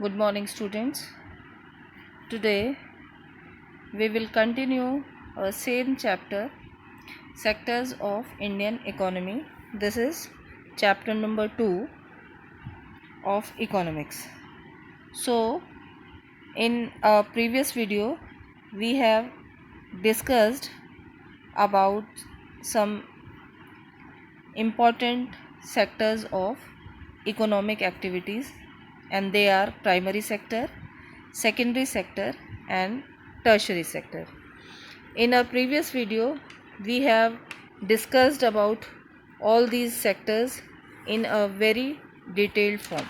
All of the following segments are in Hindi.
Good morning, students. Today we will continue our same chapter, Sectors of Indian Economy. This is chapter number 2 of Economics. So, in a previous video, we have discussed about some important sectors of economic activities, and they are primary sector, secondary sector and tertiary sector. In our previous video we have discussed about all these sectors in a very detailed form,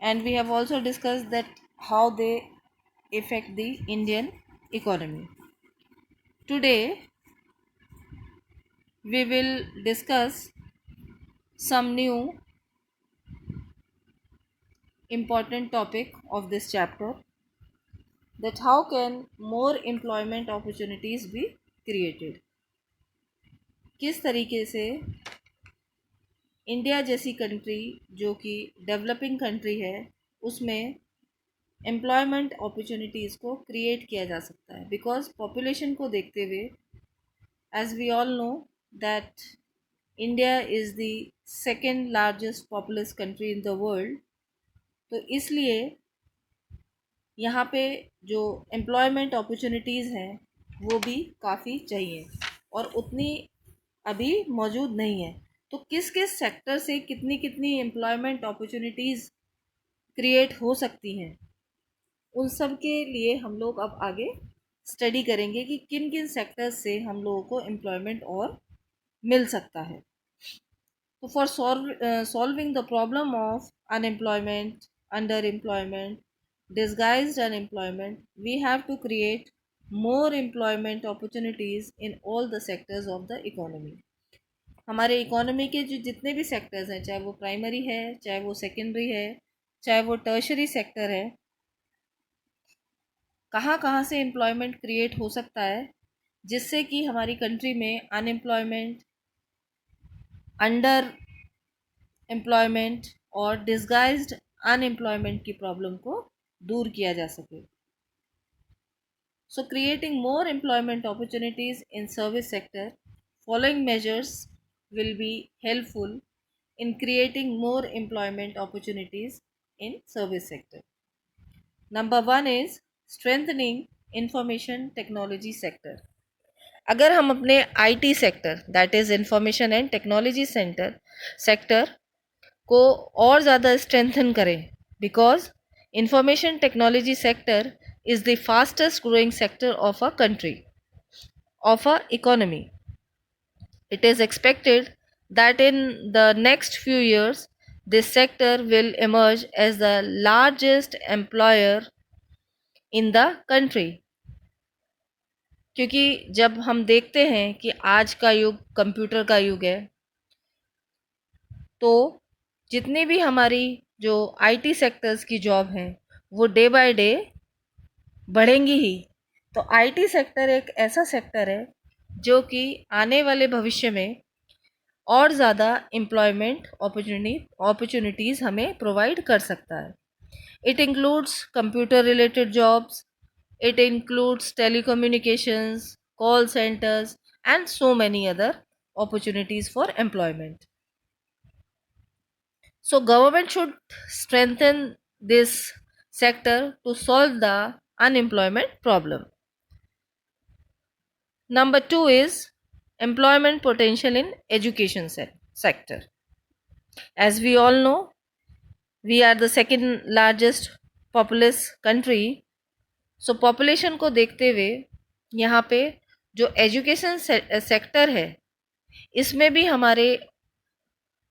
and we have also discussed that how they affect the Indian economy. Today we will discuss some new important topic of this chapter, that how can more employment opportunities be created. किस तरीके से इंडिया जैसी कंट्री जो कि डेवलपिंग कंट्री है उसमें एम्प्लॉयमेंट अपॉर्चुनिटीज़ को क्रिएट किया जा सकता है, बिकॉज पॉपुलेशन को देखते हुए as we all know that India is the second largest populous country in the world. तो इसलिए यहाँ पे जो एम्प्लॉयमेंट अपॉर्चुनिटीज़ हैं वो भी काफ़ी चाहिए और उतनी अभी मौजूद नहीं है। तो किस किस सेक्टर से कितनी कितनी एम्प्लॉयमेंट अपॉर्चुनिटीज़ क्रिएट हो सकती हैं, उन सब के लिए हम लोग अब आगे स्टडी करेंगे कि किन किन सेक्टर्स से हम लोगों को एम्प्लॉयमेंट और मिल सकता है। तो for solving the problem of unemployment, under employment, disguised unemployment, we have to create more employment opportunities in all the sectors of the economy. हमारे इकोनॉमी के जो जितने भी सेक्टर्स हैं, चाहे वो प्राइमरी है, चाहे वो सेकेंडरी है, चाहे वो टर्शरी सेक्टर है, कहाँ कहाँ से एम्प्लॉयमेंट क्रिएट हो सकता है जिससे कि हमारी कंट्री में अनएम्प्लॉयमेंट, अंडर एम्प्लॉयमेंट और डिस्गाइज्ड अनएम्प्लॉयमेंट की प्रॉब्लम को दूर किया जा सके. So, creating more employment opportunities in service sector, following measures will be helpful in creating more employment opportunities in service sector. Number 1 is strengthening information technology sector. अगर हम अपने IT sector, that is information and technology sector को और ज़्यादा स्ट्रेंथन करें, because information technology sector is the fastest growing sector of a country, of a economy. It is expected that in the next few years this sector will emerge as the largest employer in the country. क्योंकि जब हम देखते हैं कि आज का युग कंप्यूटर का युग है, तो जितनी भी हमारी जो IT सेक्टर्स की जॉब हैं वो डे बाय डे बढ़ेंगी ही. तो IT सेक्टर एक ऐसा सेक्टर है जो कि आने वाले भविष्य में और ज़्यादा एम्प्लॉयमेंट अपॉर्चुनिटीज़ हमें प्रोवाइड कर सकता है. It includes computer related jobs, it includes telecommunications, call centres and so many other opportunities for employment. So government should strengthen this sector to solve the unemployment problem. Number 2 is employment potential in education sector. As we all know, we are the second largest populous country. So population को देखते हुए यहाँ पे जो एजुकेशन सेक्टर है इसमें भी हमारे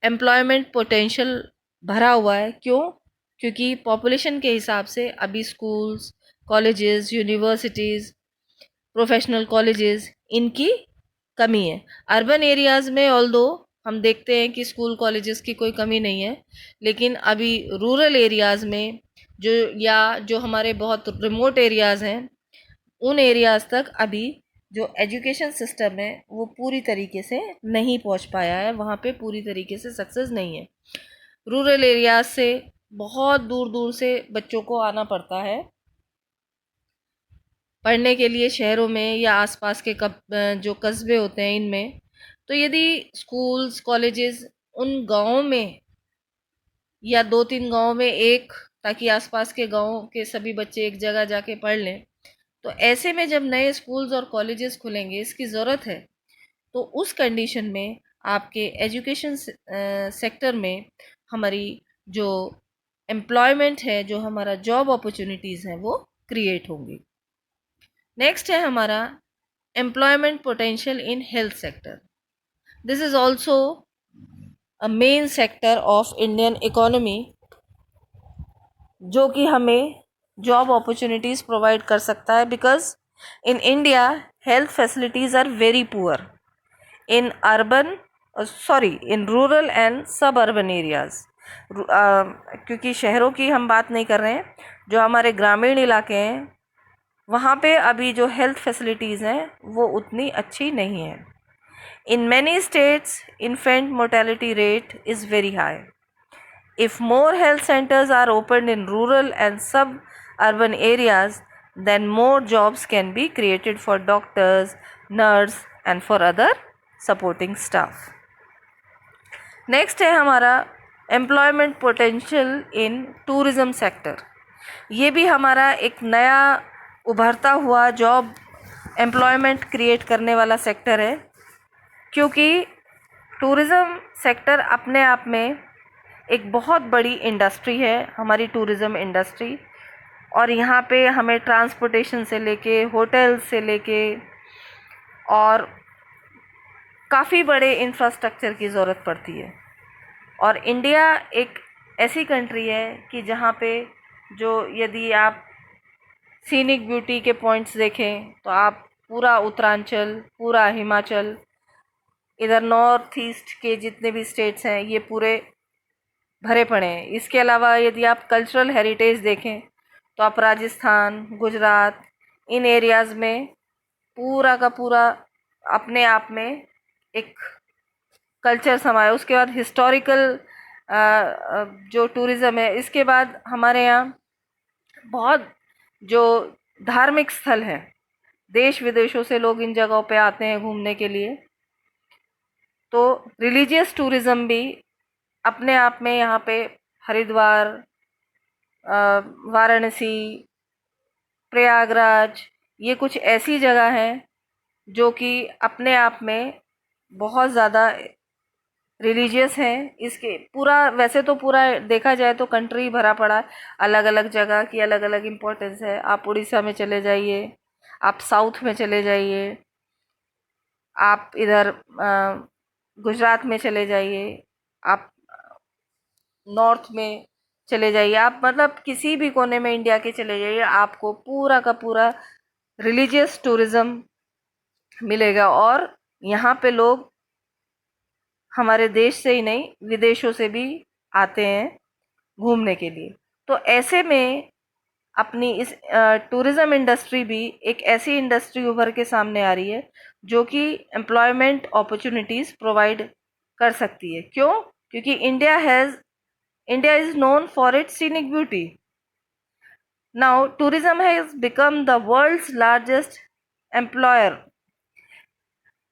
एम्प्लॉयमेंट पोटेंशियल भरा हुआ है. क्यों? क्योंकि पॉपुलेशन के हिसाब से अभी schools, colleges, universities, professional colleges इनकी कमी है. अर्बन एरियाज़ में ऑल्दो हम देखते हैं कि स्कूल कॉलेजेस की कोई कमी नहीं है, लेकिन अभी रूरल एरियाज़ में जो हमारे बहुत रिमोट एरियाज़ हैं उन एरियाज़ तक अभी जो एजुकेशन सिस्टम है वो पूरी तरीके से नहीं पहुंच पाया है, वहाँ पे पूरी तरीके से सक्सेस नहीं है. रूरल एरियाज से बहुत दूर दूर से बच्चों को आना पड़ता है पढ़ने के लिए शहरों में या आसपास के जो कस्बे होते हैं इनमें। तो यदि स्कूल्स कॉलेजेस उन गांवों में या 2-3 गांव में एक, ताकि आसपास के गांव के सभी बच्चे एक जगह जाके पढ़ लें, तो ऐसे में जब नए स्कूल्स और कॉलेजेस खुलेंगे, इसकी ज़रूरत है, तो उस कंडीशन में आपके एजुकेशन सेक्टर में हमारी जो एम्प्लॉयमेंट है, जो हमारा जॉब अपॉर्चुनिटीज़ हैं, वो क्रिएट होंगी। नेक्स्ट है हमारा employment potential in health sector. This is also a main sector of Indian economy, जो कि हमें जॉब अपॉर्चुनिटीज़ प्रोवाइड कर सकता है। Because in India health facilities are very poor in urban, sorry, in rural and suburban areas. क्योंकि शहरों की हम बात नहीं कर रहे हैं, जो हमारे ग्रामीण इलाके हैं वहाँ पे अभी जो हेल्थ फैसिलिटीज़ हैं वो उतनी अच्छी नहीं है। In many states infant mortality rate is very high. If more health centers are opened in rural and suburban areas, then more jobs can be created for doctors, nurse and for other supporting staff. Next है हमारा employment potential in tourism sector. ये भी हमारा एक नया उभरता हुआ जॉब एम्प्लॉयमेंट क्रिएट करने वाला सेक्टर है, क्योंकि टूरिज़्म सेक्टर अपने आप में एक बहुत बड़ी इंडस्ट्री है, हमारी टूरिज़्म इंडस्ट्री। और यहाँ पे हमें ट्रांसपोर्टेशन से लेके, होटल से लेके और काफ़ी बड़े इंफ्रास्ट्रक्चर की ज़रूरत पड़ती है। और इंडिया एक ऐसी कंट्री है कि जहाँ पे जो यदि आप सीनिक ब्यूटी के पॉइंट्स देखें तो आप पूरा उत्तरांचल, पूरा हिमाचल, इधर नॉर्थ ईस्ट के जितने भी स्टेट्स हैं ये पूरे भरे पड़े हैं। इसके अलावा यदि आप कल्चरल हेरिटेज देखें तो आप राजस्थान, गुजरात, इन एरियाज़ में पूरा का पूरा अपने आप में एक कल्चर समाया। उसके बाद हिस्टोरिकल जो टूरिज़्म है, इसके बाद हमारे यहाँ बहुत जो धार्मिक स्थल हैं, देश विदेशों से लोग इन जगहों पे आते हैं घूमने के लिए। तो रिलीजियस टूरिज़्म भी अपने आप में यहाँ पे हरिद्वार, वाराणसी, प्रयागराज, ये कुछ ऐसी जगह हैं जो कि अपने आप में बहुत ज़्यादा रिलीजियस हैं। इसके पूरा, वैसे तो पूरा देखा जाए तो कंट्री भरा पड़ा है, अलग अलग जगह की अलग अलग इम्पोर्टेंस है। आप उड़ीसा में चले जाइए, आप साउथ में चले जाइए, आप इधर गुजरात में चले जाइए, आप नॉर्थ में चले जाइए, आप मतलब किसी भी कोने में इंडिया के चले जाइए, आपको पूरा का पूरा रिलीजियस टूरिज़्म मिलेगा। और यहाँ पे लोग हमारे देश से ही नहीं, विदेशों से भी आते हैं घूमने के लिए। तो ऐसे में अपनी इस टूरिज़्म इंडस्ट्री भी एक ऐसी इंडस्ट्री उभर के सामने आ रही है जो कि एम्प्लॉयमेंट अपॉर्चुनिटीज़ प्रोवाइड कर सकती है। क्यों? क्योंकि India is known for its scenic beauty. Now, tourism has become the world's largest employer.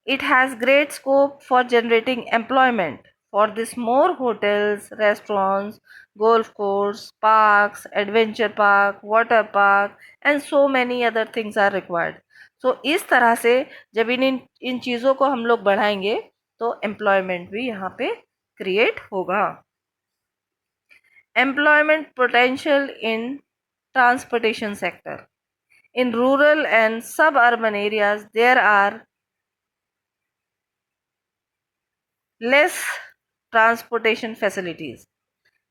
It has great scope for generating employment. For this, more hotels, restaurants, golf courses, parks, adventure park, water park, and so many other things are required. So, इस तरह से जब इन चीज़ों को हम लोग बढ़ाएंगे तो एम्प्लॉयमेंट भी यहाँ पे क्रिएट होगा। Employment potential in transportation sector. In rural and suburban areas, there are less transportation facilities.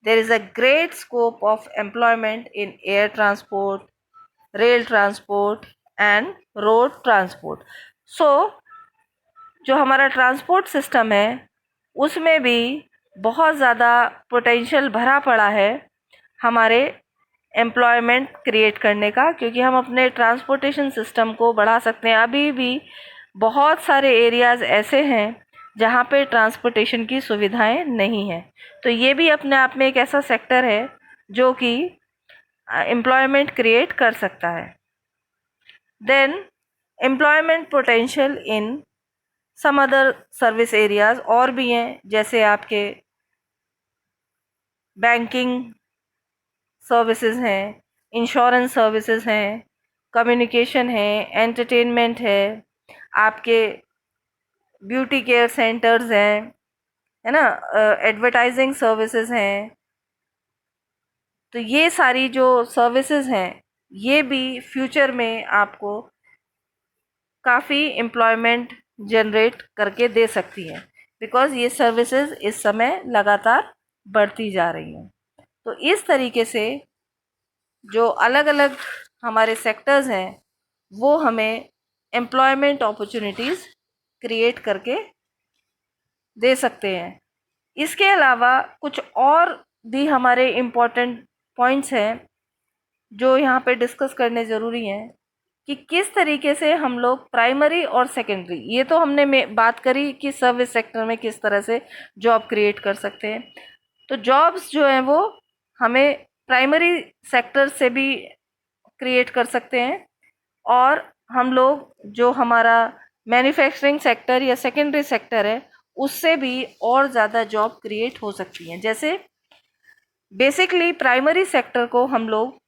There is a great scope of employment in air transport, rail transport and road transport. So, जो हमारा ट्रांसपोर्ट सिस्टम है उसमें भी बहुत ज़्यादा पोटेंशियल भरा पड़ा है हमारे एम्प्लॉयमेंट क्रिएट करने का, क्योंकि हम अपने ट्रांसपोर्टेशन सिस्टम को बढ़ा सकते हैं। अभी भी बहुत सारे एरियाज़ ऐसे हैं जहाँ पे ट्रांसपोर्टेशन की सुविधाएं नहीं है। तो ये भी अपने आप में एक ऐसा सेक्टर है जो कि एम्प्लॉयमेंट क्रिएट कर सकता है। Then employment potential in some other service areas और भी हैं, जैसे आपके बैंकिंग सर्विसेज हैं, इंश्योरेंस सर्विसेज हैं, कम्युनिकेशन है, एंटरटेनमेंट है, आपके ब्यूटी केयर सेंटर्स हैं, है ना, एडवर्टाइजिंग सर्विसेज हैं। तो ये सारी जो सर्विसेज हैं ये भी फ्यूचर में आपको काफ़ी एम्प्लॉयमेंट जनरेट करके दे सकती हैं, बिकॉज़ ये सर्विसेज इस समय लगातार बढ़ती जा रही हैं। तो इस तरीके से जो अलग अलग हमारे सेक्टर्स हैं वो हमें एम्प्लॉयमेंट अपॉर्चुनिटीज़ क्रिएट करके दे सकते हैं। इसके अलावा कुछ और भी हमारे इम्पोर्टेंट पॉइंट्स हैं जो यहाँ पे डिस्कस करने ज़रूरी हैं कि किस तरीके से हम लोग प्राइमरी और सेकेंडरी, ये तो हमने बात करी कि सर्विस सेक्टर में किस तरह से जॉब क्रिएट कर सकते हैं। तो जॉब्स जो हैं वो हमें प्राइमरी सेक्टर से भी क्रिएट कर सकते हैं, और हम लोग जो हमारा मैन्युफैक्चरिंग सेक्टर या सेकेंडरी सेक्टर है उससे भी और ज़्यादा जॉब क्रिएट हो सकती हैं। जैसे बेसिकली प्राइमरी सेक्टर को हम लोग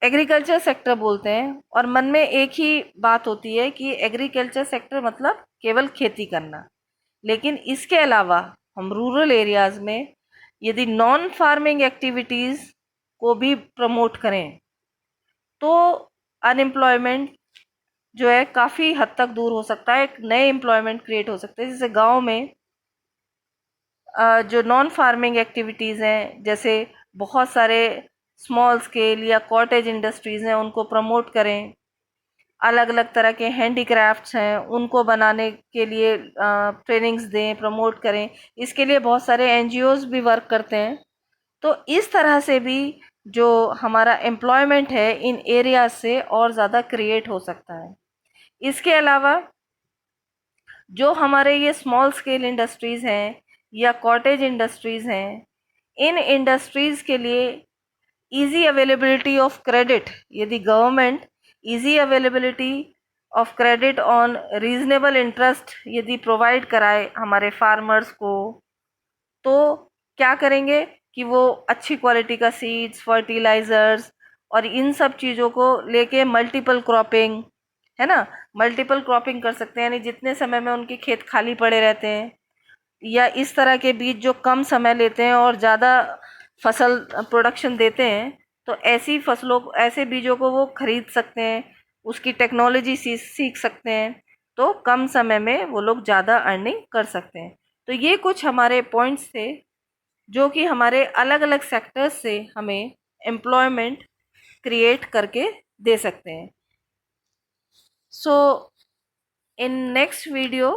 एग्रीकल्चर सेक्टर बोलते हैं, और मन में एक ही बात होती है कि एग्रीकल्चर सेक्टर मतलब केवल खेती करना। लेकिन इसके अलावा हम रूरल एरियाज़ में यदि नॉन फार्मिंग एक्टिविटीज़ को भी प्रमोट करें तो अनएम्प्लॉयमेंट जो है काफ़ी हद तक दूर हो सकता है, एक नए एम्प्लॉयमेंट क्रिएट हो सकते हैं। जैसे गांव में जो नॉन फार्मिंग एक्टिविटीज़ हैं, जैसे बहुत सारे स्मॉल स्केल या कॉटेज इंडस्ट्रीज़ हैं उनको प्रमोट करें, अलग अलग तरह के हैंडीक्राफ्ट्स हैं उनको बनाने के लिए ट्रेनिंग्स दें, प्रमोट करें। इसके लिए बहुत सारे एनजीओज़ भी वर्क करते हैं। तो इस तरह से भी जो हमारा एम्प्लॉयमेंट है इन एरिया से और ज़्यादा क्रिएट हो सकता है। इसके अलावा जो हमारे ये स्मॉल स्केल इंडस्ट्रीज़ हैं या कॉटेज इंडस्ट्रीज़ हैं, इन इंडस्ट्रीज़ के लिए इजी अवेलेबिलिटी ऑफ क्रेडिट, यदि government easy availability of credit on reasonable interest यदि प्रोवाइड कराए हमारे फार्मर्स को, तो क्या करेंगे कि वो अच्छी क्वालिटी का सीड्स, फर्टिलाइज़र्स और इन सब चीज़ों को लेके मल्टीपल क्रॉपिंग, है ना, मल्टीपल क्रॉपिंग कर सकते हैं। यानी जितने समय में उनके खेत खाली पड़े रहते हैं या इस तरह के बीज जो कम समय लेते हैं और ज़्यादा फसल प्रोडक्शन देते हैं, तो ऐसी फसलों, ऐसे बीजों को वो खरीद सकते हैं, उसकी टेक्नोलॉजी सीख सकते हैं, तो कम समय में वो लोग ज़्यादा अर्निंग कर सकते हैं। तो ये कुछ हमारे पॉइंट्स थे जो कि हमारे अलग अलग सेक्टर्स से हमें एम्प्लॉयमेंट क्रिएट करके दे सकते हैं। So in next video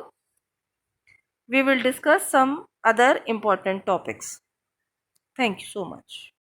we will discuss some other important topics. Thank you so much.